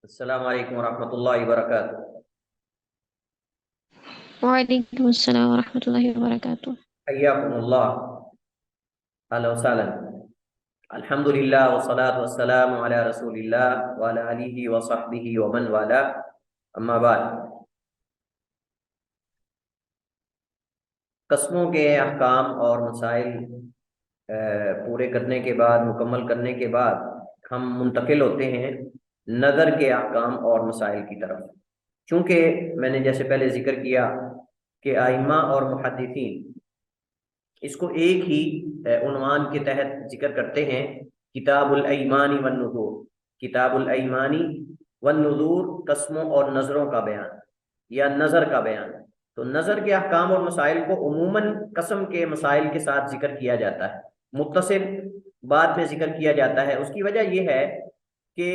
السلام علیکم ورحمۃ اللہ وبرکاتہ۔ وعلیکم السلام ورحمۃ اللہ وبرکاتہ۔ حیاکم اللہ، اہلا وسہلا۔ الحمد للہ والصلاة والسلام علی رسول اللہ وعلی آلہ وصحبہ ومن والا، اما بعد۔ قسموں کے احکام اور مسائل پورے کرنے کے بعد، مکمل کرنے کے بعد، ہم منتقل ہوتے ہیں نظر کے احکام اور مسائل کی طرف۔ چونکہ میں نے جیسے پہلے ذکر کیا کہ ائمہ اور محدثین اس کو ایک ہی عنوان کے تحت ذکر کرتے ہیں، کتاب الایمان والنذور۔ کتاب الایمان والنذور، قسموں اور نظروں کا بیان یا نظر کا بیان۔ تو نظر کے احکام اور مسائل کو عموماً قسم کے مسائل کے ساتھ ذکر کیا جاتا ہے، متصل بعد میں ذکر کیا جاتا ہے۔ اس کی وجہ یہ ہے کہ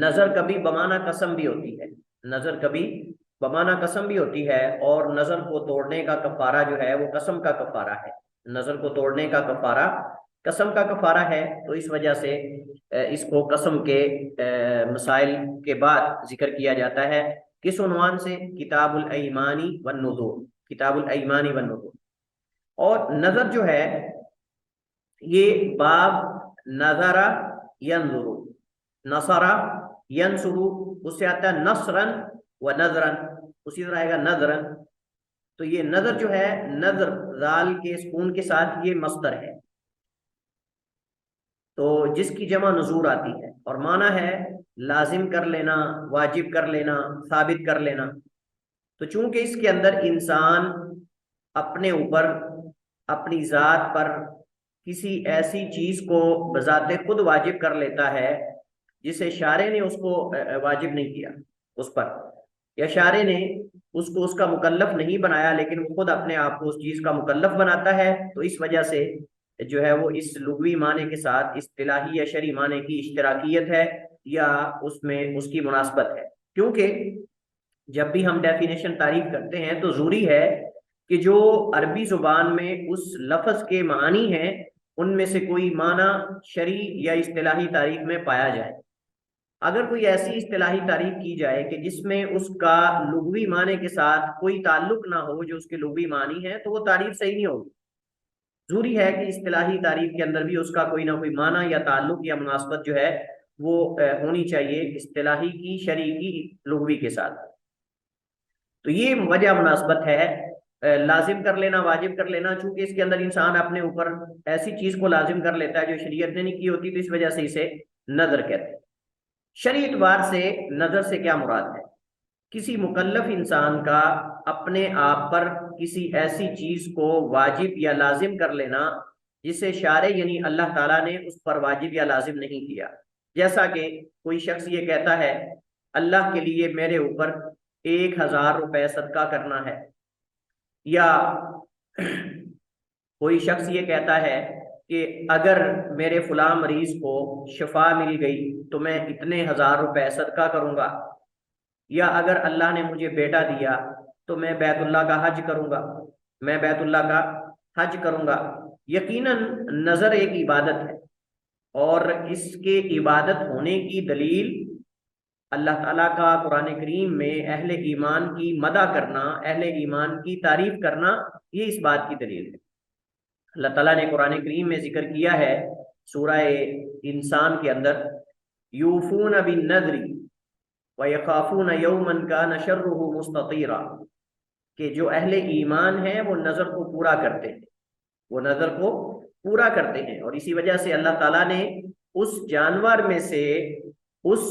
نظر کبھی بمعنی قسم بھی ہوتی ہے، نظر کبھی بمعنی قسم بھی ہوتی ہے، اور نظر کو توڑنے کا کفارہ جو ہے وہ قسم کا کفارہ ہے۔ نظر کو توڑنے کا کفارہ قسم کا کفارہ ہے، تو اس وجہ سے اس کو قسم کے مسائل کے بعد ذکر کیا جاتا ہے۔ کس عنوان سے؟ کتاب الایمانی والنذور، کتاب الایمانی والنذور۔ اور نظر جو ہے یہ باب نظر ینظر، نصر ینصر، اس سے آتا ہے نصرا و نظرا، اسی طرح آئے گا نظرا۔ تو یہ نظر جو ہے، نظر ذال کے سکون کے ساتھ یہ مصدر ہے، تو جس کی جمع نذور آتی ہے، اور معنی ہے لازم کر لینا، واجب کر لینا، ثابت کر لینا۔ تو چونکہ اس کے اندر انسان اپنے اوپر، اپنی ذات پر کسی ایسی چیز کو بذات خود واجب کر لیتا ہے جسے شارع نے اس کو واجب نہیں کیا اس پر، یا شارع نے اس کو اس کا مکلف نہیں بنایا، لیکن وہ خود اپنے آپ کو اس چیز کا مکلف بناتا ہے، تو اس وجہ سے جو ہے وہ اس لغوی معنی کے ساتھ اصطلاحی یا شرعی معنی کی اشتراکیت ہے، یا اس میں اس کی مناسبت ہے۔ کیونکہ جب بھی ہم ڈیفینیشن تعریف کرتے ہیں تو ضروری ہے کہ جو عربی زبان میں اس لفظ کے معنی ہیں ان میں سے کوئی معنی شرعی یا اصطلاحی تعریف میں پایا جائے۔ اگر کوئی ایسی اصطلاحی تعریف کی جائے کہ جس میں اس کا لغوی معنی کے ساتھ کوئی تعلق نہ ہو جو اس کے لغوی معنی ہے، تو وہ تعریف صحیح نہیں ہوگی۔ ضروری ہے کہ اصطلاحی تعریف کے اندر بھی اس کا کوئی نہ کوئی معنی یا تعلق یا مناسبت جو ہے وہ ہونی چاہیے اصطلاحی کی، شرعی کی، لغوی کے ساتھ۔ تو یہ وجہ مناسبت ہے لازم کر لینا، واجب کر لینا۔ چونکہ اس کے اندر انسان اپنے اوپر ایسی چیز کو لازم کر لیتا ہے جو شریعت نے نہیں کی ہوتی، تو اس وجہ سے اسے نظر کہتے ہیں۔ شرعی اعتبار سے نظر سے کیا مراد ہے؟ کسی مکلف انسان کا اپنے آپ پر کسی ایسی چیز کو واجب یا لازم کر لینا جسے شارع یعنی اللہ تعالیٰ نے اس پر واجب یا لازم نہیں کیا۔ جیسا کہ کوئی شخص یہ کہتا ہے اللہ کے لیے میرے اوپر 1000 روپے صدقہ کرنا ہے، یا کوئی شخص یہ کہتا ہے کہ اگر میرے فلاں مریض کو شفا مل گئی تو میں اتنے 1000 روپے صدقہ کروں گا، یا اگر اللہ نے مجھے بیٹا دیا تو میں بیت اللہ کا حج کروں گا، میں بیت اللہ کا حج کروں گا۔ یقیناً نظر ایک عبادت ہے، اور اس کے عبادت ہونے کی دلیل اللہ تعالیٰ کا قرآن کریم میں اہل ایمان کی مدح کرنا، اہل ایمان کی تعریف کرنا، یہ اس بات کی دلیل ہے۔ اللہ تعالیٰ نے قرآن کریم میں ذکر کیا ہے سورہ انسان کے اندر، یوفون بالنذر وَيَخَافُونَ يَوْمًا كَانَ شَرُّهُ مُسْتَطِيرًا، کہ جو اہل ایمان ہیں وہ نظر کو پورا کرتے ہیں، وہ نظر کو پورا کرتے ہیں۔ اور اسی وجہ سے اللہ تعالیٰ نے اس جانور میں سے، اس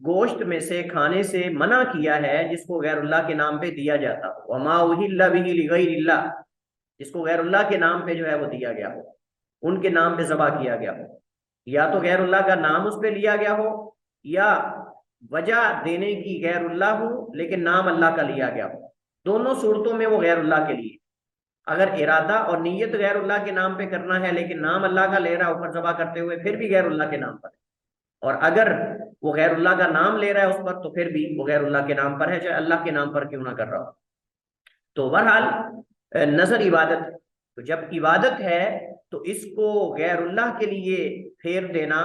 گوشت میں سے کھانے سے منع کیا ہے جس کو غیر اللہ کے نام پہ دیا جاتا ہو، وَمَا أُهِلَّ بِهِ لِغَيْرِ اللَّهِ، جس کو غیر اللہ کے نام پہ جو ہے وہ دیا گیا ہو، ان کے نام پہ ذبح کیا گیا ہو، یا تو غیر اللہ کا نام اس پہ لیا گیا ہو، یا وجہ دینے کی غیر اللہ ہو لیکن نام اللہ کا لیا گیا ہو۔ دونوں صورتوں میں وہ غیر اللہ کے لیے۔ اگر ارادہ اور نیت غیر اللہ کے نام پہ کرنا ہے لیکن نام اللہ کا لے رہا ہے اوپر ذبح کرتے ہوئے، پھر بھی غیر اللہ کے نام پر ہے۔ اور اگر وہ غیر اللہ کا نام لے رہا ہے اس پر، تو پھر بھی وہ غیر اللہ کے نام پر ہے، چاہے اللہ کے نام پر کیوں نہ کر رہا ہو۔ تو بہرحال نظر عبادت ہے، تو جب عبادت ہے تو اس کو غیر اللہ کے لیے پھیر دینا،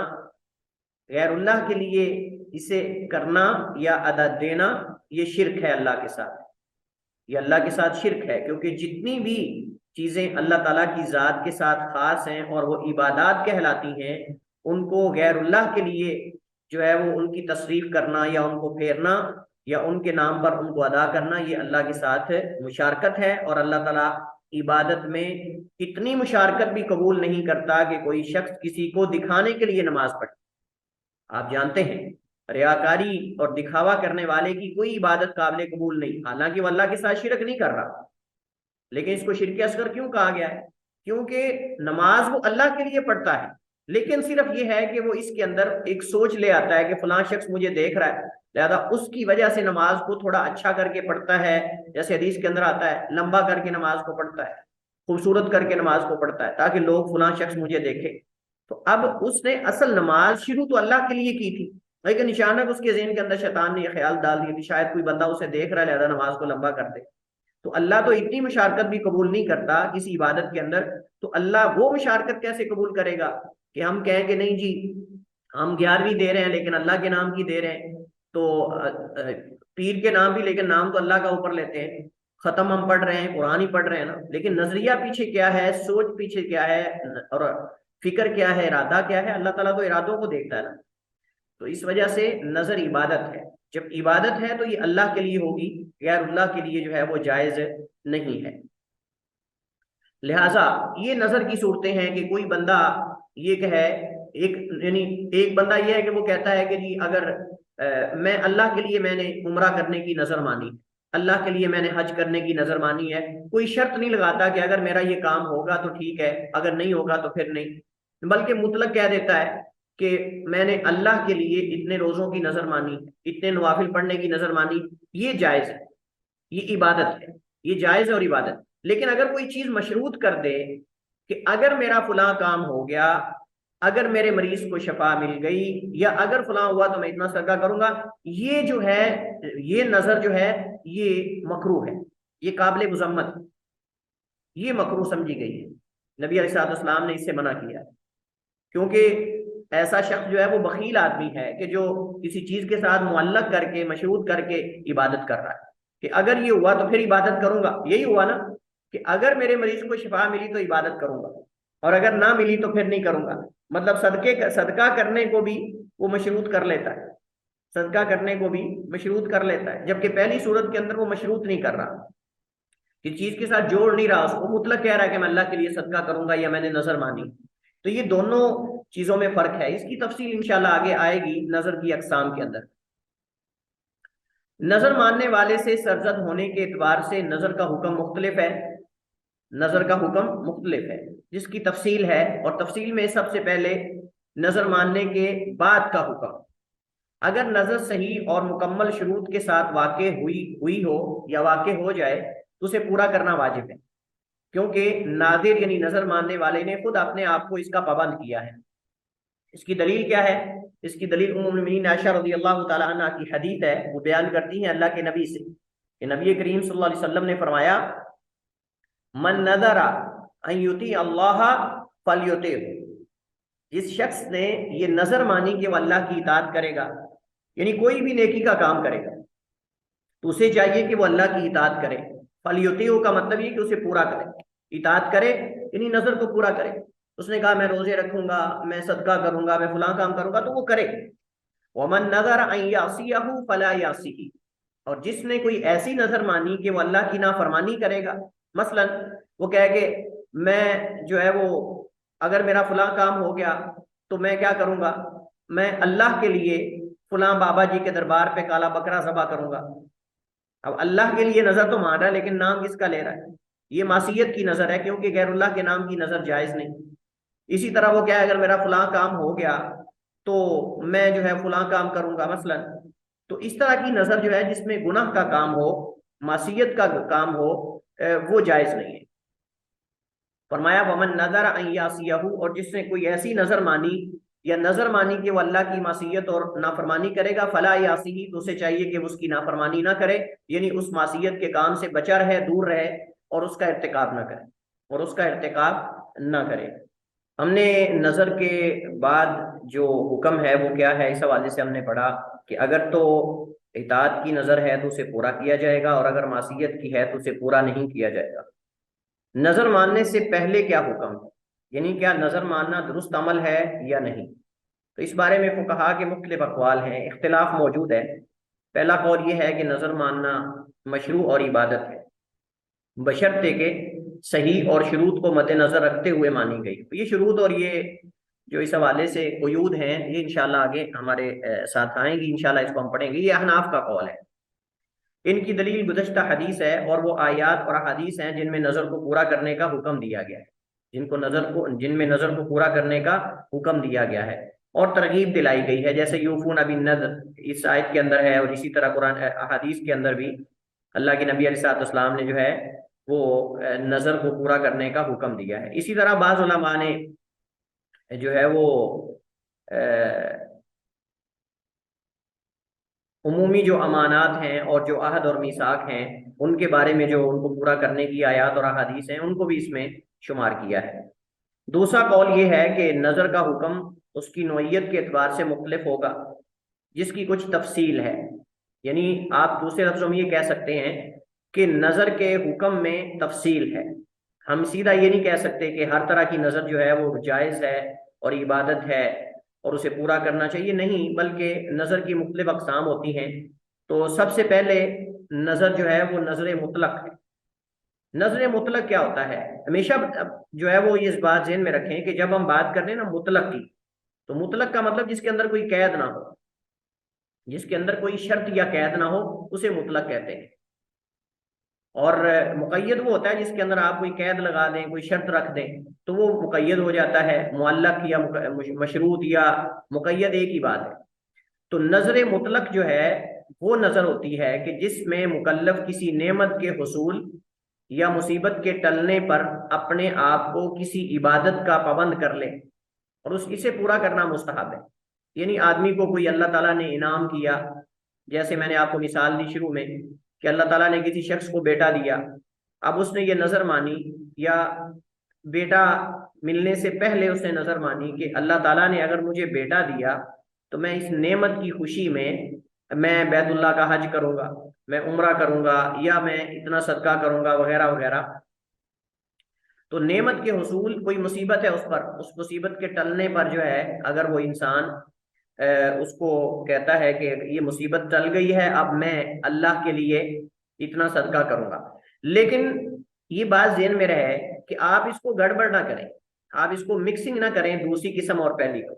غیر اللہ کے لیے اسے کرنا یا ادا دینا یہ شرک ہے اللہ کے ساتھ، یہ اللہ کے ساتھ شرک ہے، کیونکہ جتنی بھی چیزیں اللہ تعالیٰ کی ذات کے ساتھ خاص ہیں اور وہ عبادات کہلاتی ہیں، ان کو غیر اللہ کے لیے جو ہے وہ ان کی تصریف کرنا یا ان کو پھیرنا یا ان کے نام پر ان کو ادا کرنا، یہ اللہ کے ساتھ مشارکت ہے، اور اللہ تعالیٰ عبادت میں اتنی مشارکت بھی قبول نہیں کرتا کہ کوئی شخص کسی کو دکھانے کے لیے نماز پڑھے۔ آپ جانتے ہیں ریاکاری اور دکھاوا کرنے والے کی کوئی عبادت قابل قبول نہیں، حالانکہ وہ اللہ کے ساتھ شرک نہیں کر رہا، لیکن اس کو شرک اصغر کیوں کہا گیا ہے؟ کیونکہ نماز وہ اللہ کے لیے پڑھتا ہے، لیکن صرف یہ ہے کہ وہ اس کے اندر ایک سوچ لے آتا ہے کہ فلاں شخص مجھے دیکھ رہا ہے، لہذا اس کی وجہ سے نماز کو تھوڑا اچھا کر کے پڑھتا ہے، جیسے حدیث کے اندر آتا ہے لمبا کر کے نماز کو پڑھتا ہے، خوبصورت کر کے نماز کو پڑھتا ہے تاکہ لوگ فلاں شخص مجھے دیکھے۔ تو اب اس نے اصل نماز شروع تو اللہ کے لیے کی تھی، لیکن اچانک اس کے ذہن کے اندر شیطان نے یہ خیال ڈال دیا کہ شاید کوئی بندہ اسے دیکھ رہا ہے لہذا نماز کو لمبا کر دے۔ تو اللہ تو اتنی مشارکت بھی قبول نہیں کرتا کسی عبادت کے اندر، تو اللہ وہ مشارکت کیسے قبول کرے گا کہ ہم کہیں کہ نہیں جی ہم 11ویں دے رہے ہیں لیکن اللہ کے نام کی دے رہے ہیں، تو پیر کے نام بھی لیکن نام تو اللہ کا اوپر لیتے ہیں، ختم ہم پڑھ رہے ہیں، قرآن ہی پڑھ رہے ہیں نا، لیکن نظریہ پیچھے کیا ہے، سوچ پیچھے کیا ہے، اور فکر کیا ہے، ارادہ کیا ہے؟ اللہ تعالیٰ تو ارادوں کو دیکھتا ہے نا۔ تو اس وجہ سے نظر عبادت ہے، جب عبادت ہے تو یہ اللہ کے لیے ہوگی، غیر اللہ کے لیے جو ہے وہ جائز نہیں ہے۔ لہٰذا یہ نظر کی صورتیں ہیں کہ کوئی بندہ یہ کہے، ایک بندہ یہ ہے کہ وہ کہتا ہے کہ جی اگر میں اللہ کے لیے میں نے عمرہ کرنے کی نظر مانی، اللہ کے لیے میں نے حج کرنے کی نظر مانی ہے، کوئی شرط نہیں لگاتا کہ اگر میرا یہ کام ہوگا تو ٹھیک ہے، اگر نہیں ہوگا تو پھر نہیں، بلکہ مطلق کہہ دیتا ہے کہ میں نے اللہ کے لیے اتنے روزوں کی نظر مانی، اتنے نوافل پڑھنے کی نظر مانی، یہ جائز ہے، یہ عبادت ہے، یہ جائز ہے اور عبادت۔ لیکن اگر کوئی چیز مشروط کر دے کہ اگر میرا فلاں کام ہو گیا، اگر میرے مریض کو شفا مل گئی، یا اگر فلاں ہوا تو میں اتنا صدقہ کروں گا، یہ جو ہے یہ نظر جو ہے یہ مکروہ ہے، یہ قابل مذمت، یہ مکروہ سمجھی گئی ہے۔ نبی علیہ الصلوۃ والسلام نے اس سے منع کیا ہے، کیونکہ ایسا شخص جو ہے وہ بخیل آدمی ہے کہ جو کسی چیز کے ساتھ معلق کر کے مشروط کر کے عبادت کر رہا ہے کہ اگر یہ ہوا تو پھر عبادت کروں گا۔ یہی ہوا نا کہ اگر میرے مریض کو شفا ملی تو عبادت کروں گا، اور اگر نہ ملی تو پھر نہیں کروں گا، مطلب صدقہ کرنے کو بھی وہ مشروط کر لیتا ہے، صدقہ کرنے کو بھی مشروط کر لیتا ہے، جبکہ پہلی صورت کے اندر وہ مشروط نہیں کر رہا، کہ چیز کے ساتھ جوڑ نہیں رہا، اس کو مطلق کہہ رہا ہے کہ میں اللہ کے لیے صدقہ کروں گا یا میں نے نظر مانی۔ تو یہ دونوں چیزوں میں فرق ہے، اس کی تفصیل انشاءاللہ آگے آئے گی نظر کی اقسام کے اندر۔ نظر ماننے والے سے سرزد ہونے کے اعتبار سے نظر کا حکم مختلف ہے، نظر کا حکم مختلف ہے، جس کی تفصیل ہے، اور تفصیل میں سب سے پہلے نظر ماننے کے بعد کا حکم۔ اگر نظر صحیح اور مکمل شروط کے ساتھ واقع ہوئی ہو یا واقع ہو جائے تو اسے پورا کرنا واجب ہے، کیونکہ ناظر یعنی نظر ماننے والے نے خود اپنے آپ کو اس کا پابند کیا ہے۔ اس کی دلیل کیا ہے؟ اس کی دلیل ام المؤمنین عائشہ رضی اللہ تعالی عنہ کی حدیث ہے، وہ بیان کرتی ہیں اللہ کے نبی سے کہ نبی کریم صلی اللہ علیہ وسلم نے فرمایا، من نظر ان یطیع اللہ فلیطعہ، جس شخص نے یہ نظر مانی کہ وہ اللہ کی اطاعت کرے گا، یعنی کوئی بھی نیکی کا کام کرے گا تو اسے چاہیے کہ وہ اللہ کی اطاعت کرے۔ فلیطعہ کا مطلب یہ کہ اسے پورا کرے، اطاعت کرے یعنی نظر کو پورا کرے۔ اس نے کہا میں روزے رکھوں گا، میں صدقہ کروں گا، میں فلاں کام کروں گا، تو وہ کرے۔ ومن نظر ان یعصیہ فلا یعصیہ، اور جس نے کوئی ایسی نظر مانی کہ وہ اللہ کی نافرمانی کرے گا، مثلا وہ کہے کہ میں جو ہے وہ اگر میرا فلاں کام ہو گیا تو میں کیا کروں گا، میں اللہ کے لیے فلاں بابا جی کے دربار پہ کالا بکرا ذبح کروں گا۔ اب اللہ کے لیے نظر تو مان رہا ہے لیکن نام کس کا لے رہا ہے؟ یہ معصیت کی نظر ہے، کیونکہ غیر اللہ کے نام کی نظر جائز نہیں۔ اسی طرح وہ کیا ہے، اگر میرا فلاں کام ہو گیا تو میں جو ہے فلاں کام کروں گا مثلا، تو اس طرح کی نظر جو ہے جس میں گناہ کا کام ہو، معصیت کا کام ہو، وہ جائز نہیں ہے۔ فرمایا ومن نظر ان یعصیہ، اور جس نے کوئی ایسی نظر مانی یا نظر مانی کہ وہ اللہ کی معصیت اور نافرمانی کرے گا، فلا یعصیہ، تو اسے چاہیے کہ وہ اس کی نافرمانی نہ کرے، یعنی اس معصیت کے کام سے بچا رہے، دور رہے، اور اس کا ارتکاب نہ کرے، اور اس کا ارتکاب نہ کرے۔ ہم نے نظر کے بعد جو حکم ہے وہ کیا ہے، اس حوالے سے ہم نے پڑھا کہ اگر تو اطاعت کی نظر ہے تو اسے پورا کیا جائے گا، اور اگر معصیت کی ہے تو اسے پورا نہیں کیا جائے گا۔ نظر ماننے سے پہلے کیا حکم ہے، یعنی کیا نظر ماننا درست عمل ہے یا نہیں؟ تو اس بارے میں فقہا کے مختلف اقوال ہیں، اختلاف موجود ہے۔ پہلا قول یہ ہے کہ نظر ماننا مشروع اور عبادت ہے، بشرطے کہ صحیح اور شروط کو مد نظر رکھتے ہوئے مانی گئی۔ یہ شروط اور یہ جو اس حوالے سے قیود ہیں یہ انشاءاللہ آگے ہمارے ساتھ آئیں گی، انشاءاللہ اس کو ہم پڑھیں گے۔ یہ احناف کا قول ہے، ان کی دلیل گزشتہ حدیث ہے اور وہ آیات اور احادیث ہیں جن میں نظر کو پورا کرنے کا حکم دیا گیا ہے، جن میں نظر کو پورا کرنے کا حکم دیا گیا ہے اور ترغیب دلائی گئی ہے، جیسے یوفون بالنذر اس آیت کے اندر ہے، اور اسی طرح قرآن احادیث کے اندر بھی اللہ کے نبی علیہ السلام نے جو ہے وہ نظر کو پورا کرنے کا حکم دیا ہے۔ اسی طرح بعض علماء نے جو ہے وہ عمومی جو امانات ہیں اور جو عہد اور میثاق ہیں ان کے بارے میں جو ان کو پورا کرنے کی آیات اور احادیث ہیں ان کو بھی اس میں شمار کیا ہے۔ دوسرا قول یہ ہے کہ نظر کا حکم اس کی نوعیت کے اعتبار سے مختلف ہوگا جس کی کچھ تفصیل ہے، یعنی آپ دوسرے لفظوں میں یہ کہہ سکتے ہیں کہ نظر کے حکم میں تفصیل ہے۔ ہم سیدھا یہ نہیں کہہ سکتے کہ ہر طرح کی نظر جو ہے وہ جائز ہے اور عبادت ہے اور اسے پورا کرنا چاہیے، نہیں، بلکہ نظر کی مختلف اقسام ہوتی ہیں۔ تو سب سے پہلے نظر جو ہے وہ نظر مطلق ہے۔ نظر مطلق کیا ہوتا ہے؟ ہمیشہ جو ہے وہ یہ بات ذہن میں رکھیں کہ جب ہم بات کر رہے ہیں نا مطلق کی، تو مطلق کا مطلب جس کے اندر کوئی قید نہ ہو، جس کے اندر کوئی شرط یا قید نہ ہو اسے مطلق کہتے ہیں، اور مقید وہ ہوتا ہے جس کے اندر آپ کوئی قید لگا دیں، کوئی شرط رکھ دیں تو وہ مقید ہو جاتا ہے۔ معلق یا مشروط یا مقید ایک ہی بات ہے۔ تو نظر مطلق جو ہے وہ نظر ہوتی ہے کہ جس میں مکلف کسی نعمت کے حصول یا مصیبت کے ٹلنے پر اپنے آپ کو کسی عبادت کا پابند کر لے اور اسے پورا کرنا مستحب ہے۔ یعنی آدمی کو کوئی اللہ تعالیٰ نے انعام کیا، جیسے میں نے آپ کو مثال دی شروع میں کہ اللہ تعالیٰ نے کسی شخص کو بیٹا دیا، اب اس نے یہ نظر مانی یا بیٹا ملنے سے پہلے اس نے نظر مانی کہ اللہ تعالیٰ نے اگر مجھے بیٹا دیا تو میں اس نعمت کی خوشی میں بیت اللہ کا حج کروں گا، میں عمرہ کروں گا، یا میں اتنا صدقہ کروں گا وغیرہ وغیرہ۔ تو نعمت کے حصول، کوئی مصیبت ہے اس پر، اس مصیبت کے ٹلنے پر جو ہے اگر وہ انسان اس کو کہتا ہے کہ یہ مصیبت ٹل گئی ہے اب میں اللہ کے لیے اتنا صدقہ کروں گا، لیکن یہ بات ذہن میں رہے کہ آپ اس کو گڑبڑ نہ کریں، آپ اس کو مکسنگ نہ کریں دوسری قسم اور پہلی کو،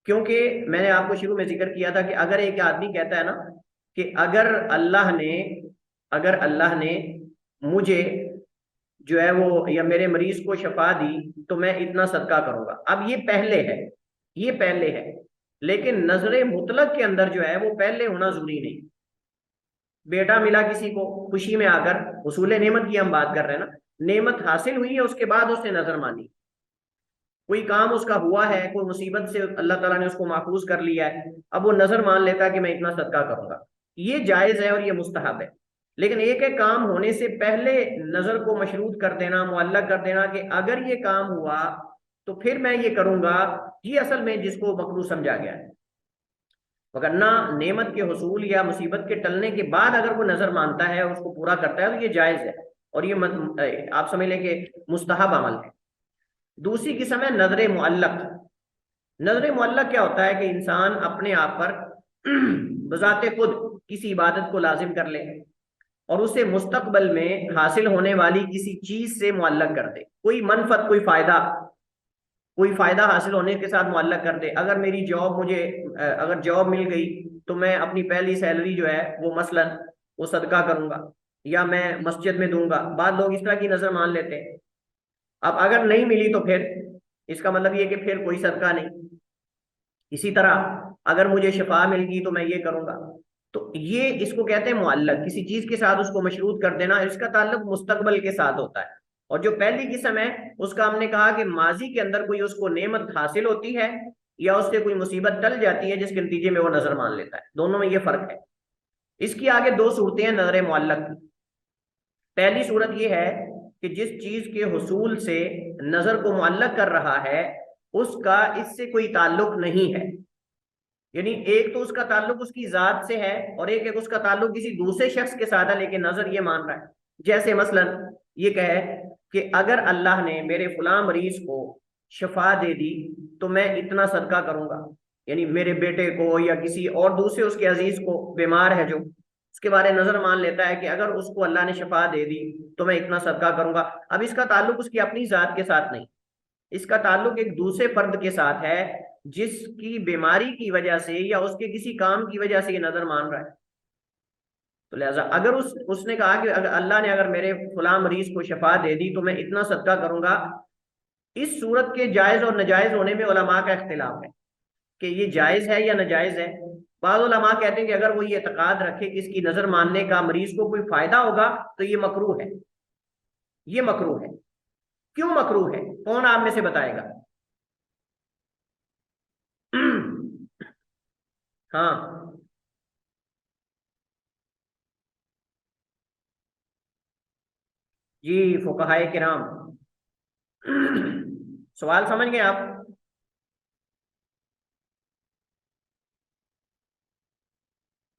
کیونکہ میں نے آپ کو شروع میں ذکر کیا تھا کہ اگر ایک آدمی کہتا ہے نا کہ اگر اللہ نے مجھے جو ہے وہ یا میرے مریض کو شفا دی تو میں اتنا صدقہ کروں گا، اب یہ پہلے ہے، لیکن نظر مطلق کے اندر جو ہے وہ پہلے ہونا ضروری نہیں۔ بیٹا ملا کسی کو خوشی میں آ کر، حصول نعمت کی ہم بات کر رہے ہیں نا، نعمت حاصل ہوئی ہے، اس کے بعد اس نے نظر مانی، کوئی کام اس کا ہوا ہے، کوئی مصیبت سے اللہ تعالیٰ نے اس کو محفوظ کر لیا ہے، اب وہ نظر مان لیتا ہے کہ میں اتنا صدقہ کروں گا، یہ جائز ہے اور یہ مستحب ہے۔ لیکن ایک کام ہونے سے پہلے نظر کو مشروط کر دینا، معلق کر دینا کہ اگر یہ کام ہوا تو پھر میں یہ کروں گا، یہ اصل میں جس کو مکروہ سمجھا گیا ہے۔ وگرنہ نعمت کے حصول یا مصیبت کے ٹلنے کے بعد اگر وہ نظر مانتا ہے اور اس کو پورا کرتا ہے تو یہ جائز ہے اور یہ آپ سمجھ لیں کہ مستحب عمل ہے۔ دوسری قسم ہے نظر معلق۔ نظر معلق کیا ہوتا ہے کہ انسان اپنے آپ پر بذات خود کسی عبادت کو لازم کر لے اور اسے مستقبل میں حاصل ہونے والی کسی چیز سے معلق کر دے، کوئی منفعت، کوئی فائدہ حاصل ہونے کے ساتھ معلق کر دے۔ اگر میری اگر جاب مل گئی تو میں اپنی پہلی سیلری جو ہے وہ مثلا وہ صدقہ کروں گا یا میں مسجد میں دوں گا۔ بعض لوگ اس طرح کی نظر مان لیتے ہیں۔ اب اگر نہیں ملی تو پھر اس کا مطلب یہ کہ پھر کوئی صدقہ نہیں۔ اسی طرح اگر مجھے شفا مل گئی تو میں یہ کروں گا، تو یہ اس کو کہتے ہیں معلق، کسی چیز کے ساتھ اس کو مشروط کر دینا، اس کا تعلق مستقبل کے ساتھ ہوتا ہے۔ اور جو پہلی قسم ہے اس کا ہم نے کہا کہ ماضی کے اندر کوئی اس کو نعمت حاصل ہوتی ہے یا اس سے کوئی مصیبت ٹل جاتی ہے جس کے نتیجے میں وہ نظر مان لیتا ہے، دونوں میں یہ فرق ہے۔ اس کی آگے دو صورتیں ہیں نظر معلق کی۔ پہلی صورت یہ ہے کہ جس چیز کے حصول سے نظر کو معلق کر رہا ہے اس کا اس سے کوئی تعلق نہیں ہے، یعنی ایک تو اس کا تعلق اس کی ذات سے ہے اور ایک اس کا تعلق کسی دوسرے شخص کے ساتھ ہے، لیکن نظر یہ مان رہا ہے۔ جیسے مثلا یہ کہے کہ اگر اللہ نے میرے فلاں مریض کو شفا دے دی تو میں اتنا صدقہ کروں گا، یعنی میرے بیٹے کو یا کسی اور دوسرے اس کے عزیز کو بیمار ہے جو، اس کے بارے نظر مان لیتا ہے کہ اگر اس کو اللہ نے شفا دے دی تو میں اتنا صدقہ کروں گا۔ اب اس کا تعلق اس کی اپنی ذات کے ساتھ نہیں، اس کا تعلق ایک دوسرے فرد کے ساتھ ہے جس کی بیماری کی وجہ سے یا اس کے کسی کام کی وجہ سے یہ نظر مان رہا ہے۔ تو لہٰذا اگر اس نے کہا کہ اگر اللہ نے اگر میرے فلاں مریض کو شفا دے دی تو میں اتنا صدقہ کروں گا، اس صورت کے جائز اور ناجائز ہونے میں علماء کا اختلاف ہے کہ یہ جائز ہے یا ناجائز ہے۔ بعض علماء کہتے ہیں کہ اگر وہ یہ اعتقاد رکھے کہ اس کی نظر ماننے کا مریض کو کوئی فائدہ ہوگا تو یہ مکروہ ہے، یہ مکروہ ہے۔ کیوں مکروہ ہے؟ کون آپ میں سے بتائے گا؟ ہاں جی فقہائے کرام، سوال سمجھ گئے آپ؟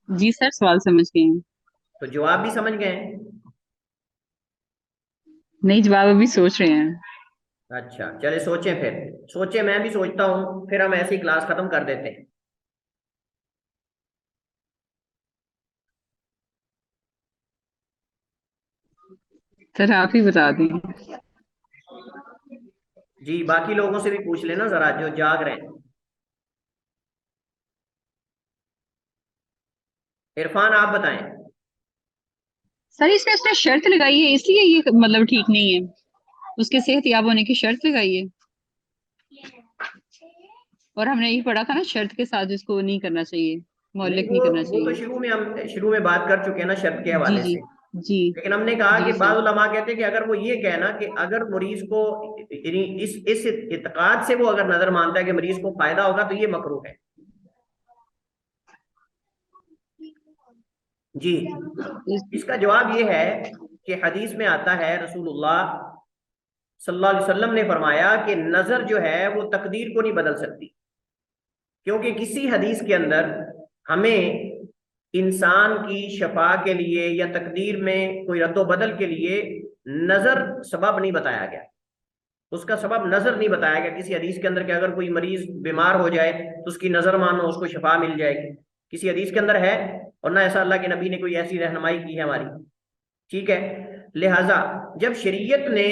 جی سر، سوال سمجھ گئے ہیں۔ تو جواب بھی سمجھ گئے ہیں؟ نہیں، جواب ابھی سوچ رہے ہیں۔ اچھا چلے سوچیں، پھر سوچیں، میں بھی سوچتا ہوں، پھر ہم ایسی کلاس ختم کر دیتے ہیں۔ سر آپ ہی بتا دیں۔ جی باقی لوگوں سے بھی پوچھ لینا ذرا جو جاگ رہے ہیں۔ عرفان آپ بتائیں۔ سر اس نے شرط لگائی ہے، اس لیے یہ مطلب ٹھیک نہیں ہے، اس کے صحت یاب ہونے کی شرط لگائی ہے، اور ہم نے یہ پڑھا تھا نا شرط کے ساتھ جس کو نہیں کرنا چاہیے، معلق نہیں کرنا وہ تو چاہیے۔ ہم شروع میں بات کر چکے ہیں نا شرط کے جی حوالے جی سے، جی لیکن ہم نے کہا جی کہ بعض سر۔ علماء کہتے ہیں کہ اگر وہ یہ کہنا کہ اگر مریض کو یعنی اس اعتقاد سے وہ اگر نظر مانتا ہے کہ مریض کو فائدہ ہوگا تو یہ مکروہ ہے۔ جی اس کا جواب یہ ہے کہ حدیث میں آتا ہے رسول اللہ صلی اللہ علیہ وسلم نے فرمایا کہ نظر جو ہے وہ تقدیر کو نہیں بدل سکتی، کیونکہ کسی حدیث کے اندر ہمیں انسان کی شفا کے لیے یا تقدیر میں کوئی رد و بدل کے لیے نظر سبب نہیں بتایا گیا، اس کا سبب نظر نہیں بتایا گیا کسی حدیث کے اندر کہ اگر کوئی مریض بیمار ہو جائے تو اس کی نظر مانو اس کو شفا مل جائے گی، کسی حدیث کے اندر ہے، اور نہ ایسا اللہ کے نبی نے کوئی ایسی رہنمائی کی ہے ہماری، ٹھیک ہے۔ لہٰذا جب شریعت نے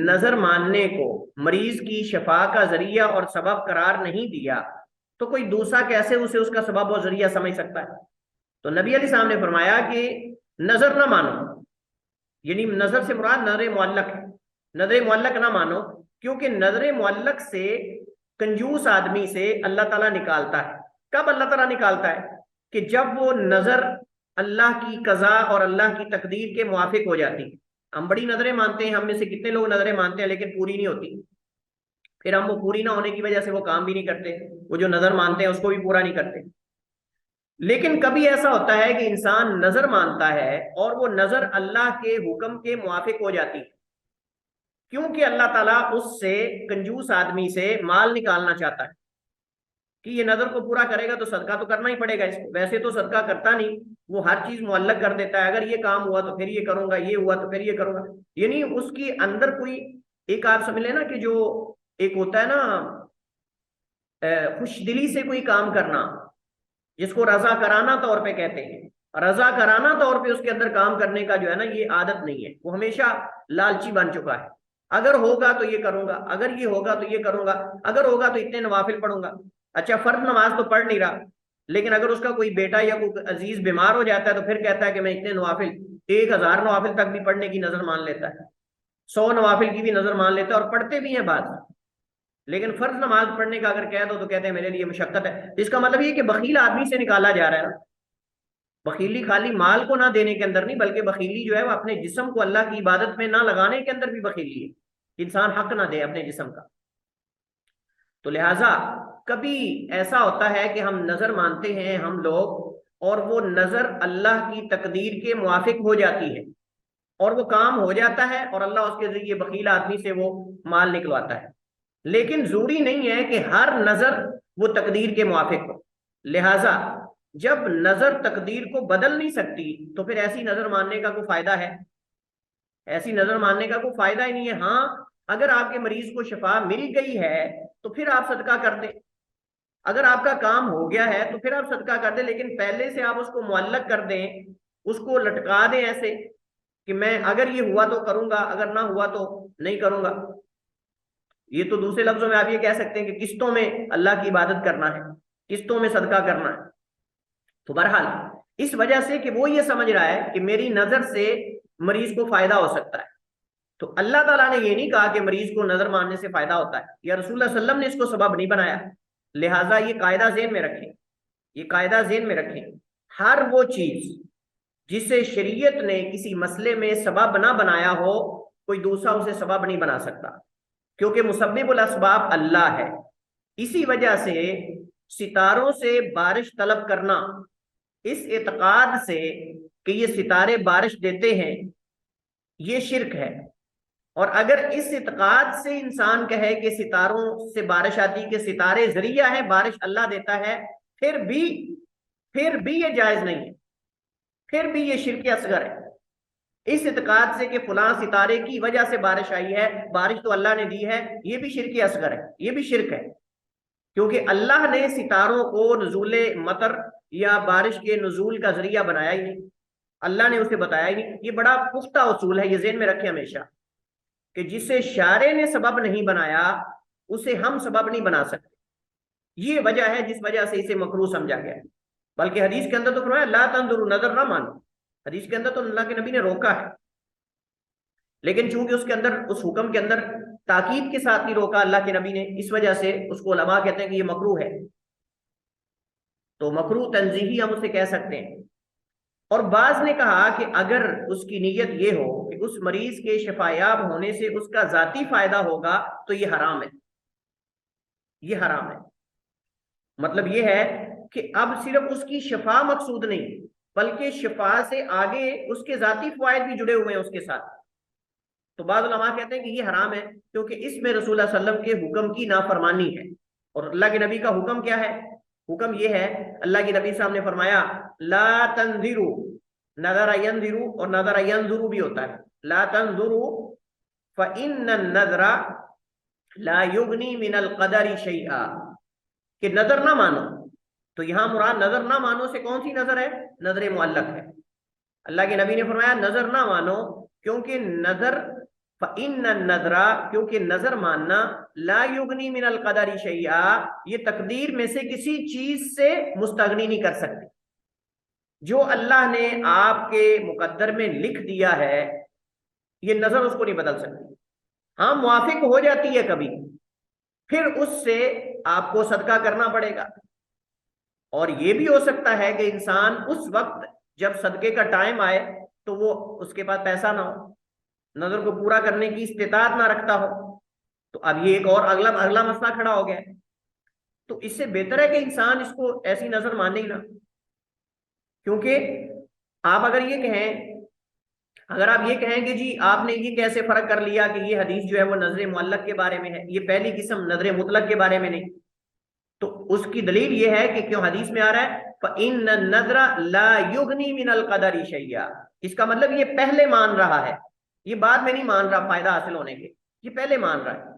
نظر ماننے کو مریض کی شفا کا ذریعہ اور سبب قرار نہیں دیا تو کوئی دوسرا کیسے اسے اس کا سبب اور ذریعہ سمجھ سکتا ہے؟ تو نبی علیہ السلام نے فرمایا کہ نظر نہ مانو، یعنی نظر سے مراد نظر معلق ہے، نظر معلق نہ مانو، کیونکہ نظر معلق سے کنجوس آدمی سے اللہ تعالیٰ نکالتا ہے۔ کب اللہ تعالیٰ نکالتا ہے؟ کہ جب وہ نظر اللہ کی قضا اور اللہ کی تقدیر کے موافق ہو جاتی۔ ہم بڑی نظریں مانتے ہیں، ہم میں سے کتنے لوگ نظریں مانتے ہیں لیکن پوری نہیں ہوتی، پھر ہم وہ پوری نہ ہونے کی وجہ سے وہ کام بھی نہیں کرتے، وہ جو نظر مانتے ہیں اس کو بھی پورا نہیں کرتے۔ لیکن کبھی ایسا ہوتا ہے کہ انسان نظر مانتا ہے اور وہ نظر اللہ کے حکم کے موافق ہو جاتی ہے، کیونکہ اللہ تعالیٰ اس سے کنجوس آدمی سے مال نکالنا چاہتا ہے کہ یہ نظر کو پورا کرے گا تو صدقہ تو کرنا ہی پڑے گا اس کو، ویسے تو صدقہ کرتا نہیں، وہ ہر چیز معلق کر دیتا ہے، اگر یہ کام ہوا تو پھر یہ کروں گا، یہ ہوا تو پھر یہ کروں گا، یعنی اس کی اندر کوئی ایک آپ سمجھ لیں نا کہ جو ایک ہوتا ہے نا خوش دلی سے کوئی کام کرنا، جس کو رضا کرانا طور پہ کہتے ہیں، رضا کرانا طور پہ اس کے اندر کام کرنے کا جو ہے نا یہ عادت نہیں ہے، وہ ہمیشہ لالچی بن چکا ہے، اگر ہوگا تو یہ کروں گا، اگر یہ ہوگا تو یہ کروں گا، اگر ہوگا تو اتنے نوافل پڑھوں گا۔ اچھا فرض نماز تو پڑھ نہیں رہا، لیکن اگر اس کا کوئی بیٹا یا کوئی عزیز بیمار ہو جاتا ہے تو پھر کہتا ہے کہ میں اتنے نوافل 1000 نوافل تک بھی پڑھنے کی نظر مان لیتا ہے، 100 نوافل کی بھی نظر مان لیتا ہے، اور پڑھتے بھی ہیں بعض، لیکن فرض نماز پڑھنے کا اگر کہہ دو تو کہتے ہیں میرے لیے مشقت ہے۔ اس کا مطلب یہ کہ بخیل آدمی سے نکالا جا رہا ہے نا، بخیلی خالی مال کو نہ دینے کے اندر نہیں، بلکہ بخیلی جو ہے وہ اپنے جسم کو اللہ کی عبادت میں نہ لگانے کے اندر بھی بخیلی ہے، انسان حق نہ دے اپنے جسم کا۔ تو لہٰذا کبھی ایسا ہوتا ہے کہ ہم نظر مانتے ہیں ہم لوگ، اور وہ نظر اللہ کی تقدیر کے موافق ہو جاتی ہے اور وہ کام ہو جاتا ہے، اور اللہ اس کے ذریعے بخیل آدمی سے وہ مال نکلواتا ہے، لیکن ضروری نہیں ہے کہ ہر نظر وہ تقدیر کے موافق ہو۔ لہذا جب نظر تقدیر کو بدل نہیں سکتی تو پھر ایسی نظر ماننے کا کوئی فائدہ ہے؟ ایسی نظر ماننے کا کوئی فائدہ ہی نہیں ہے۔ ہاں اگر آپ کے مریض کو شفا مل گئی ہے تو پھر آپ صدقہ کر دیں، اگر آپ کا کام ہو گیا ہے تو پھر آپ صدقہ کر دیں، لیکن پہلے سے آپ اس کو معلق کر دیں، اس کو لٹکا دیں ایسے کہ میں اگر یہ ہوا تو کروں گا، اگر نہ ہوا تو نہیں کروں گا۔ یہ تو دوسرے لفظوں میں آپ یہ کہہ سکتے ہیں کہ قسطوں میں اللہ کی عبادت کرنا ہے، قسطوں میں صدقہ کرنا ہے۔ تو بہرحال اس وجہ سے کہ وہ یہ سمجھ رہا ہے کہ میری نظر سے مریض کو فائدہ ہو سکتا ہے، تو اللہ تعالیٰ نے یہ نہیں کہا کہ مریض کو نظر ماننے سے فائدہ ہوتا ہے، یا رسول اللہ صلی اللہ علیہ وسلم نے اس کو سبب نہیں بنایا۔ لہٰذا یہ قاعدہ ذہن میں رکھیں، یہ قاعدہ ذہن میں رکھیں، ہر وہ چیز جسے شریعت نے کسی مسئلے میں سبب نہ بنایا ہو کوئی دوسرا اسے سبب نہیں بنا سکتا، کیونکہ مسبب الاسباب اللہ ہے۔ اسی وجہ سے ستاروں سے بارش طلب کرنا اس اعتقاد سے کہ یہ ستارے بارش دیتے ہیں، یہ شرک ہے۔ اور اگر اس اعتقاد سے انسان کہے کہ ستاروں سے بارش آتی، کہ ستارے ذریعہ ہے بارش اللہ دیتا ہے، پھر بھی یہ جائز نہیں ہے، پھر بھی یہ شرک اصغر ہے۔ اس اعتقاد سے کہ فلاں ستارے کی وجہ سے بارش آئی ہے، بارش تو اللہ نے دی ہے، یہ بھی شرک اصغر ہے، یہ بھی شرک ہے، کیونکہ اللہ نے ستاروں کو نزول مطر یا بارش کے نزول کا ذریعہ بنایا ہی نہیں، اللہ نے اسے بتایا ہی نہیں۔ یہ بڑا پختہ اصول ہے، یہ ذہن میں رکھیں ہمیشہ کہ جسے شارع نے سبب نہیں بنایا اسے ہم سبب نہیں بنا سکتے۔ یہ وجہ ہے جس وجہ سے اسے مکروہ سمجھا گیا ہے۔ بلکہ حدیث کے اندر تو فرمایا لا تنظروا، نظر نہ مانو، حدیث کے اندر تو اللہ کے نبی نے روکا ہے، لیکن چونکہ اس کے اندر اس حکم کے اندر تاکید کے ساتھ نہیں روکا اللہ کے نبی نے، اس وجہ سے اس کو علماء کہتے ہیں کہ یہ مکروہ ہے۔ تو مکروہ تنزیہی ہم اسے کہہ سکتے ہیں۔ اور بعض نے کہا کہ اگر اس کی نیت یہ ہو کہ اس مریض کے شفایاب ہونے سے اس کا ذاتی فائدہ ہوگا تو یہ حرام ہے، یہ حرام ہے۔ مطلب یہ ہے کہ اب صرف اس کی شفا مقصود نہیں، بلکہ شفا سے آگے اس کے ذاتی فوائد بھی جڑے ہوئے ہیں اس کے ساتھ۔ تو بعض علماء کہتے ہیں کہ یہ حرام ہے، کیونکہ اس میں رسول اللہ صلی اللہ علیہ وسلم کے حکم کی نافرمانی ہے۔ اور اللہ کے نبی کا حکم کیا ہے؟ حکم یہ ہے، اللہ کے نبی صاحب نے فرمایا لا تنظروا، نظر ینظروا اور نظر ینظروا بھی ہوتا ہے، لا تنظروا فإن النظر لا یغنی من القدر شیئا، کہ نظر نہ مانو۔ تو یہاں مراد نظر نہ مانو سے کون سی نظر ہے؟ نظر معلق ہے۔ اللہ کے نبی نے فرمایا نظر نہ مانو، کیونکہ نظر فإن النظر، کیونکہ نظر ماننا لا یغنی من القدر شیئا، یہ تقدیر میں سے کسی چیز سے مستغنی نہیں کر سکتی۔ جو اللہ نے آپ کے مقدر میں لکھ دیا ہے یہ نظر اس کو نہیں بدل سکتی۔ ہاں موافق ہو جاتی ہے کبھی، پھر اس سے آپ کو صدقہ کرنا پڑے گا۔ اور یہ بھی ہو سکتا ہے کہ انسان اس وقت جب صدقے کا ٹائم آئے تو وہ اس کے پاس پیسہ نہ ہو، نظر کو پورا کرنے کی استطاعت نہ رکھتا ہو، تو اب یہ ایک اور اگلا مسئلہ کھڑا ہو گیا ہے۔ تو اس سے بہتر ہے کہ انسان اس کو ایسی نظر مانے ہی نہ، کیونکہ آپ اگر یہ کہیں کہ جی آپ نے یہ کیسے فرق کر لیا کہ یہ حدیث جو ہے وہ نظر معلق کے بارے میں ہے، یہ پہلی قسم نظر مطلق کے بارے میں نہیں، تو اس کی دلیل یہ ہے کہ کیوں حدیث میں آ رہا ہے فَإِنَّ النَّظْرَ لَا يُغْنِي مِنَ الْقَدَرِ شَيْئًا، اس کا مطلب یہ پہلے مان رہا ہے، یہ بعد میں نہیں مان رہا فائدہ حاصل ہونے کے، یہ پہلے مان رہا ہے۔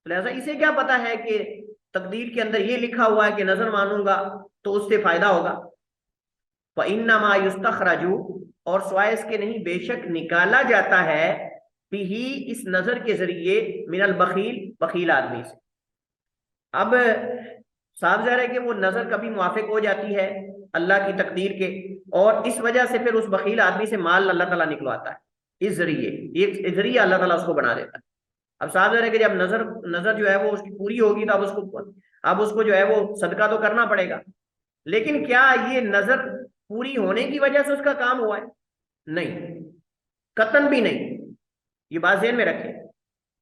لہذا اسے کیا پتا ہے کہ تقدیر کے اندر یہ لکھا ہوا ہے کہ نظر مانوں گا تو اس سے فائدہ ہوگا۔ فَإِنَّمَا يُسْتَخْرَجُ، اور سوائے اس کے نہیں بے شک نکالا جاتا ہے بھی اس نظر کے ذریعے من البخیل، بخیل آدمی سے۔ اب صاف ظاہر ہے کہ وہ نظر کبھی موافق ہو جاتی ہے اللہ کی تقدیر کے، اور اس وجہ سے پھر اس بخیل آدمی سے مال اللہ تعالیٰ نکلواتا ہے، اس ذریعے ایک ذریعہ اللہ تعالیٰ اس کو بنا دیتا ہے۔ اب صاف ظاہر ہے کہ جب نظر جو ہے وہ اس کی پوری ہوگی تو اب اس کو جو ہے وہ صدقہ تو کرنا پڑے گا، لیکن کیا یہ نظر پوری ہونے کی وجہ سے اس کا کام ہوا ہے؟ نہیں، قطعاً بھی نہیں، یہ بات ذہن میں رکھیں،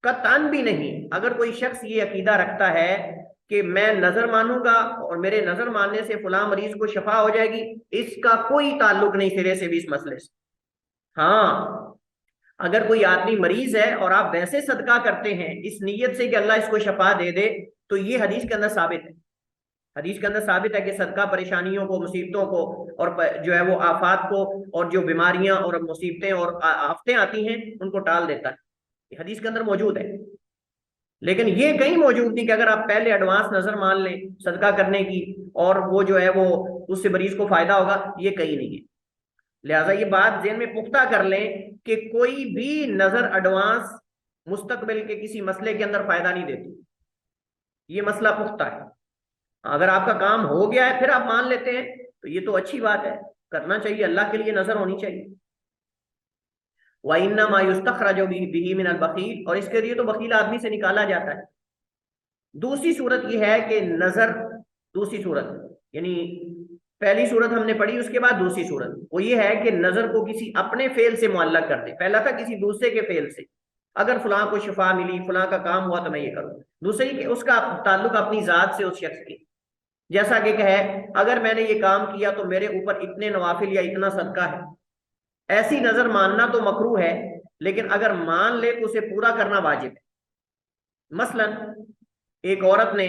قطعاً بھی نہیں۔ اگر کوئی شخص یہ عقیدہ رکھتا ہے کہ میں نظر مانوں گا اور میرے نظر ماننے سے فلاں مریض کو شفا ہو جائے گی، اس کا کوئی تعلق نہیں سرے سے بھی اس مسئلے سے۔ ہاں اگر کوئی آدمی مریض ہے اور آپ ویسے صدقہ کرتے ہیں اس نیت سے کہ اللہ اس کو شفا دے دے، تو یہ حدیث کے اندر ثابت ہے، حدیث کے اندر ثابت ہے کہ صدقہ پریشانیوں کو، مصیبتوں کو اور جو ہے وہ آفات کو اور جو بیماریاں اور مصیبتیں اور آفتیں آتی ہیں ان کو ٹال دیتا ہے، یہ حدیث کے اندر موجود ہے۔ لیکن یہ کہیں موجود نہیں کہ اگر آپ پہلے ایڈوانس نظر مان لیں صدقہ کرنے کی اور وہ جو ہے وہ اس سے مریض کو فائدہ ہوگا، یہ کہیں نہیں ہے۔ لہٰذا یہ بات ذہن میں پختہ کر لیں کہ کوئی بھی نظر ایڈوانس مستقبل کے کسی مسئلے کے اندر فائدہ نہیں دیتی، یہ مسئلہ پختہ ہے۔ اگر آپ کا کام ہو گیا ہے پھر آپ مان لیتے ہیں تو یہ تو اچھی بات ہے، کرنا چاہیے، اللہ کے لیے نظر ہونی چاہیے۔ وَإِنَّمَا يُسْتَخْرَجُ بِهِ مِنَ الْبَخِيلِ، اور اس کے لیے تو بخیل آدمی سے نکالا جاتا ہے۔ دوسری صورت یہ ہے کہ نظر، دوسری صورت یعنی پہلی صورت ہم نے پڑھی، اس کے بعد دوسری صورت وہ یہ ہے کہ نظر کو کسی اپنے فعل سے معلق کر دے۔ پہلا تھا کسی دوسرے کے فعل سے، اگر فلاں کو شفا ملی، فلاں کا کام ہوا تو میں یہ کروں۔ دوسری کہ اس کا تعلق اپنی ذات سے اس شخص کی، جیسا کہ کہے اگر میں نے یہ کام کیا تو میرے اوپر اتنے نوافل یا اتنا صدقہ ہے۔ ایسی نظر ماننا تو مکروہ ہے، لیکن اگر مان لے تو اسے پورا کرنا واجب ہے۔ مثلا ایک عورت نے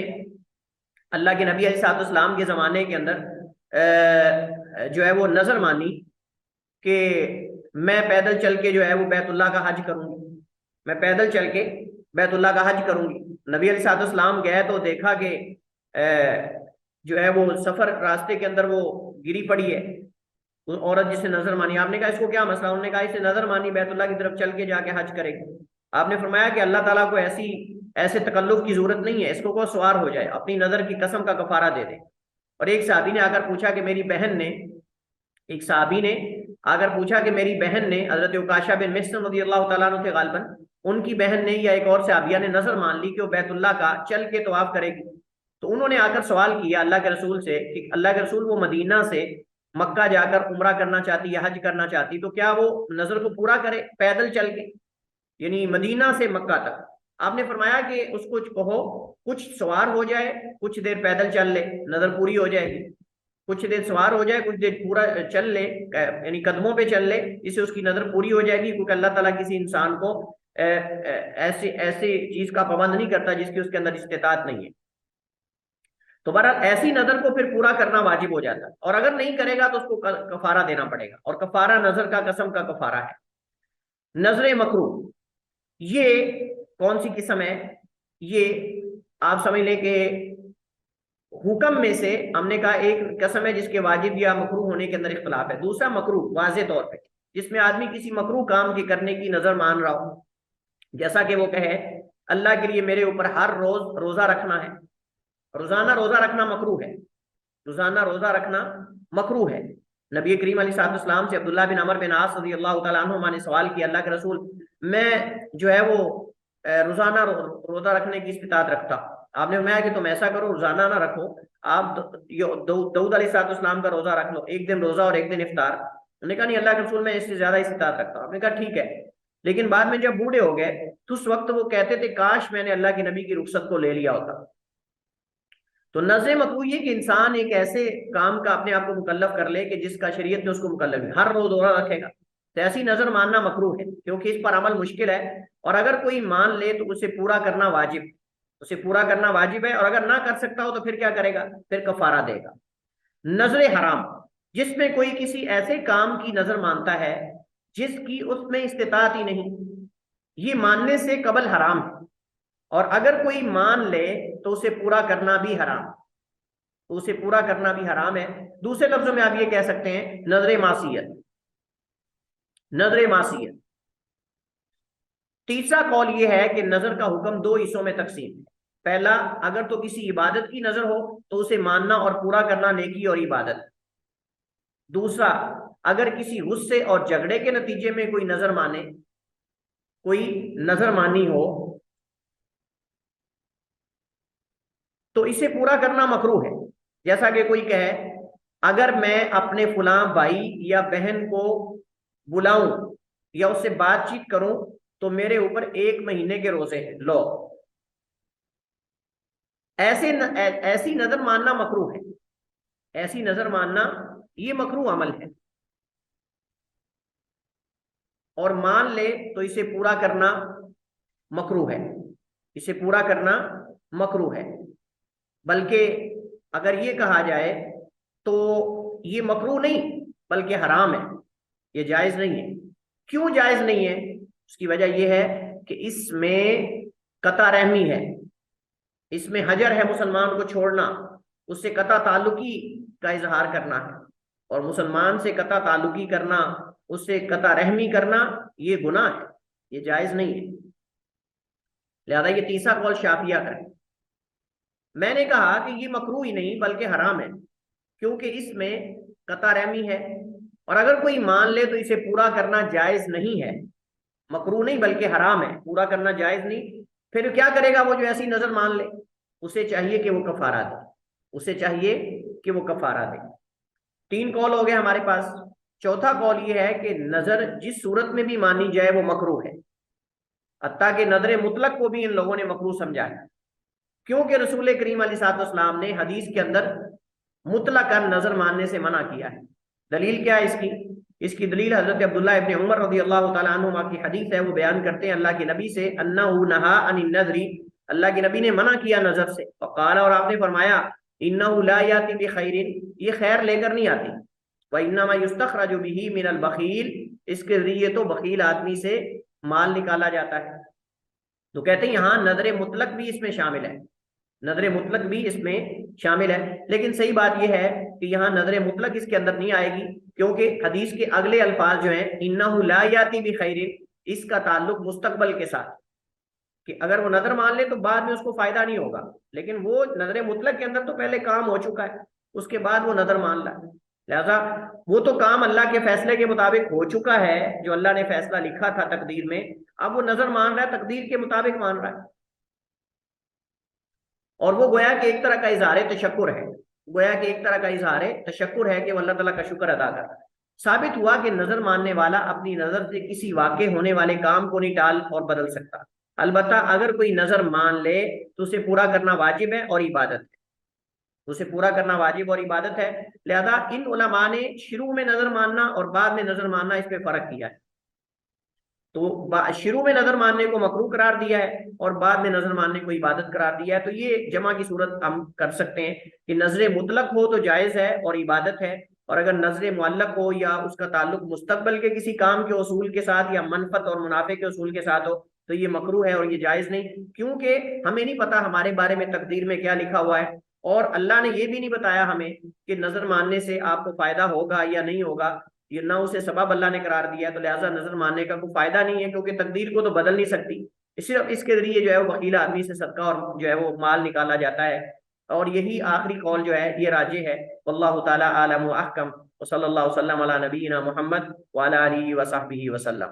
اللہ کے نبی علیہ السلام کے زمانے کے اندر جو ہے وہ نظر مانی کہ میں پیدل چل کے جو ہے وہ بیت اللہ کا حج کروں گی، میں پیدل چل کے بیت اللہ کا حج کروں گی۔ نبی علیہ السلام گئے تو دیکھا کہ جو ہے وہ سفر راستے کے اندر وہ گری پڑی ہے، عورت جس نے نظر مانی۔ آپ نے کہا اس کو کیا مسئلہ؟ انہوں نے کہا اس نے نظر مانی بیت اللہ کی طرف چل کے جا کے حج کرے گی۔ آپ نے فرمایا کہ اللہ تعالیٰ کو ایسے تکلف کی ضرورت نہیں ہے، اس کو سوار ہو جائے، اپنی نظر کی قسم کا کفارہ دے دے۔ اور ایک صحابی نے آ کر پوچھا کہ میری بہن نے، ایک صحابی نے آ کر پوچھا کہ میری بہن نے، حضرت عکاشہ بن محصن رضی اللہ تعالیٰ عنہ تھے غالباً، ان کی بہن نے یا ایک اور صحابیہ نے نظر مان لی کہ وہ بیت اللہ کا چل کے طواف کرے گی۔ تو انہوں نے آ کر سوال کیا اللہ کے رسول سے کہ اللہ کے رسول، وہ مدینہ سے مکہ جا کر عمرہ کرنا چاہتی یا حج کرنا چاہتی تو کیا وہ نظر کو پورا کرے پیدل چل کے، یعنی مدینہ سے مکہ تک؟ آپ نے فرمایا کہ اس کو کہو کچھ سوار ہو جائے، کچھ دیر پیدل چل لے، نظر پوری ہو جائے گی۔ کچھ دیر سوار ہو جائے، کچھ دیر پورا چل لے، یعنی قدموں پہ چل لے، اس سے اس کی نظر پوری ہو جائے گی، کیونکہ اللہ تعالیٰ کسی انسان کو ایسی چیز کا پابند نہیں کرتا جس کی اس کے اندر استطاعت نہیں ہے۔ تو بہرحال ایسی نظر کو پھر پورا کرنا واجب ہو جاتا ہے، اور اگر نہیں کرے گا تو اس کو کفارہ دینا پڑے گا، اور کفارہ نظر کا قسم کا کفارہ ہے۔ نظر مکروہ یہ کون سی قسم ہے؟ یہ آپ سمجھ لیں کہ حکم میں سے ہم نے کہا ایک قسم ہے جس کے واجب یا مکروہ ہونے کے اندر اختلاف ہے، دوسرا مکروہ واضح طور پہ جس میں آدمی کسی مکروہ کام کے کرنے کی نظر مان رہا ہو، جیسا کہ وہ کہے اللہ کے لیے میرے اوپر ہر روز روزہ رکھنا ہے۔ روزانہ روزہ رکھنا مکروہ ہے، روزانہ روزہ رکھنا مکروہ ہے۔ نبی کریم علیہ السلام سے عبداللہ بن عمر بن عاص رضی اللہ تعالیٰ عنہما نے سوال کیا اللہ کے رسول، میں جو ہے وہ روزانہ روزہ رکھنے کی استطاعت رکھتا۔ آپ نے فرمایا کہ تم ایسا کرو، روزانہ نہ رکھو، آپ داؤد علیہ السلام کا روزہ رکھ لو، ایک دن روزہ اور ایک دن افطار۔ انہوں نے کہا نہیں اللہ کے رسول میں اس سے زیادہ استطاعت رکھتا ہوں۔ آپ نے کہا ٹھیک ہے، لیکن بعد میں جب بوڑھے ہو گئے تو اس وقت وہ کہتے تھے کاش میں نے اللہ کے نبی کی رخصت کو لے لیا ہوتا۔ تو نظر مکروہ یہ کہ انسان ایک ایسے کام کا اپنے آپ کو مکلف کر لے کہ جس کا شریعت نے اس کو مکلف ہے، ہر روز روزہ رکھے گا، تو ایسی نظر ماننا مکروہ ہے کیونکہ اس پر عمل مشکل ہے، اور اگر کوئی مان لے تو اسے پورا کرنا واجب، اسے پورا کرنا واجب ہے، اور اگر نہ کر سکتا ہو تو پھر کیا کرے گا؟ پھر کفارہ دے گا۔ نظر حرام جس میں کوئی کسی ایسے کام کی نظر مانتا ہے جس کی اس میں استطاعت ہی نہیں، یہ ماننے سے قبل حرام ہے، اور اگر کوئی مان لے تو اسے پورا کرنا بھی حرام، تو اسے پورا کرنا بھی حرام ہے۔ دوسرے لفظوں میں آپ یہ کہہ سکتے ہیں نظر معصیت، نظر معصیت۔ تیسرا قول یہ ہے کہ نظر کا حکم دو حصوں میں تقسیم ہے۔ پہلا، اگر تو کسی عبادت کی نظر ہو تو اسے ماننا اور پورا کرنا نیکی اور عبادت۔ دوسرا، اگر کسی غصے اور جھگڑے کے نتیجے میں کوئی نظر مانے، کوئی نظر مانی ہو تو اسے پورا کرنا مکروہ ہے۔ جیسا کہ کوئی کہے اگر میں اپنے فلاں بھائی یا بہن کو بلاؤں یا اس سے بات چیت کروں تو میرے اوپر 1 مہینے کے روزے ہیں، لو، ایسی نظر ماننا مکروہ ہے، ایسی نظر ماننا یہ مکروہ عمل ہے، اور مان لے تو اسے پورا کرنا مکروہ ہے، اسے پورا کرنا مکروہ ہے۔ بلکہ اگر یہ کہا جائے تو یہ مکروہ نہیں بلکہ حرام ہے، یہ جائز نہیں ہے۔ کیوں جائز نہیں ہے؟ اس کی وجہ یہ ہے کہ اس میں قطع رحمی ہے، اس میں حجر ہے مسلمان کو چھوڑنا، اس سے قطع تعلقی کا اظہار کرنا ہے، اور مسلمان سے قطع تعلقی کرنا، اس سے قطع رحمی کرنا یہ گناہ ہے، یہ جائز نہیں ہے۔ لہذا یہ تیسرا قول شافعیہ کا ہے۔ میں نے کہا کہ یہ مکروہ ہی نہیں بلکہ حرام ہے، کیونکہ اس میں قطع رحمی ہے، اور اگر کوئی مان لے تو اسے پورا کرنا جائز نہیں ہے، مکروہ نہیں بلکہ حرام ہے، پورا کرنا جائز نہیں۔ پھر کیا کرے گا وہ جو ایسی نظر مان لے؟ اسے چاہیے کہ وہ کفارہ دے، اسے چاہیے کہ وہ کفارہ دے۔ 3 قول ہو گئے ہمارے پاس۔ چوتھا قول یہ ہے کہ نظر جس صورت میں بھی مانی جائے وہ مکروہ ہے، حتیٰ کہ نظر مطلق کو بھی ان لوگوں نے مکروہ سمجھا ہے، کیونکہ رسول کریم علیہ السلام نے حدیث کے اندر مطلقاً نظر ماننے سے منع کیا ہے۔ دلیل کیا ہے اس کی؟ اس کی دلیل حضرت عبداللہ ابن عمر رضی اللہ تعالیٰ عنہما کی حدیث ہے، وہ بیان کرتے ہیں اللہ کے نبی سے، انہ نہا عن النذر، اللہ کے نبی نے منع کیا نظر سے، وقال، اور آپ نے فرمایا، انہ لا یاتی بخیر، یہ خیر لے کر نہیں آتی، وانما یستخرج به من البخیل، اس کے ذریعے تو بخیل آدمی سے مال نکالا جاتا ہے۔ تو کہتے ہیں یہاں نظر مطلق بھی اس میں شامل ہے، نظر مطلق بھی اس میں شامل ہے، لیکن صحیح بات یہ ہے کہ یہاں نظر مطلق اس کے اندر نہیں آئے گی، کیونکہ حدیث کے اگلے الفاظ جو ہیں انہ لا یاتی بخیر، اس کا تعلق مستقبل کے ساتھ، کہ اگر وہ نظر مان لے تو بعد میں اس کو فائدہ نہیں ہوگا، لیکن وہ نظر مطلق کے اندر تو پہلے کام ہو چکا ہے، اس کے بعد وہ نظر مان لا، لہذا وہ تو کام اللہ کے فیصلے کے مطابق ہو چکا ہے، جو اللہ نے فیصلہ لکھا تھا تقدیر میں، اب وہ نظر مان رہا ہے، تقدیر کے مطابق مان رہا ہے، اور وہ گویا کہ ایک طرح کا اظہار تشکر ہے، گویا کہ ایک طرح کا اظہار تشکر ہے کہ وہ اللہ تعالیٰ کا شکر ادا کر رہا ہے۔ ثابت ہوا کہ نظر ماننے والا اپنی نظر سے کسی واقع ہونے والے کام کو نہیں ٹال اور بدل سکتا، البتہ اگر کوئی نظر مان لے تو اسے پورا کرنا واجب ہے اور عبادت ہے، اسے پورا کرنا واجب اور عبادت ہے۔ لہذا ان علماء نے شروع میں نظر ماننا اور بعد میں نظر ماننا اس پہ فرق کیا ہے، تو شروع میں نظر ماننے کو مکروہ قرار دیا ہے اور بعد میں نظر ماننے کو عبادت قرار دیا ہے۔ تو یہ جمع کی صورت ہم کر سکتے ہیں کہ نظر مطلق ہو تو جائز ہے اور عبادت ہے، اور اگر نظر معلق ہو یا اس کا تعلق مستقبل کے کسی کام کے اصول کے ساتھ یا منفعت اور منافع کے اصول کے ساتھ ہو تو یہ مکروہ ہے اور یہ جائز نہیں، کیونکہ ہمیں نہیں پتا ہمارے بارے میں تقدیر میں کیا لکھا ہوا ہے، اور اللہ نے یہ بھی نہیں بتایا ہمیں کہ نظر ماننے سے آپ کو فائدہ ہوگا یا نہیں ہوگا، یہ نہ اسے سبب اللہ نے قرار دیا ہے، تو لہٰذا نظر ماننے کا کوئی فائدہ نہیں ہے، کیونکہ تقدیر کو تو بدل نہیں سکتی، صرف اس کے ذریعے جو ہے وہ بخیل آدمی سے صدقہ اور جو ہے وہ مال نکالا جاتا ہے، اور یہی آخری قول جو ہے یہ راجح ہے، واللہ تعالی عالم و احکم، وصلی اللہ وسلم علی نبینا محمد وعلی آلہ وصحبہ وسلم۔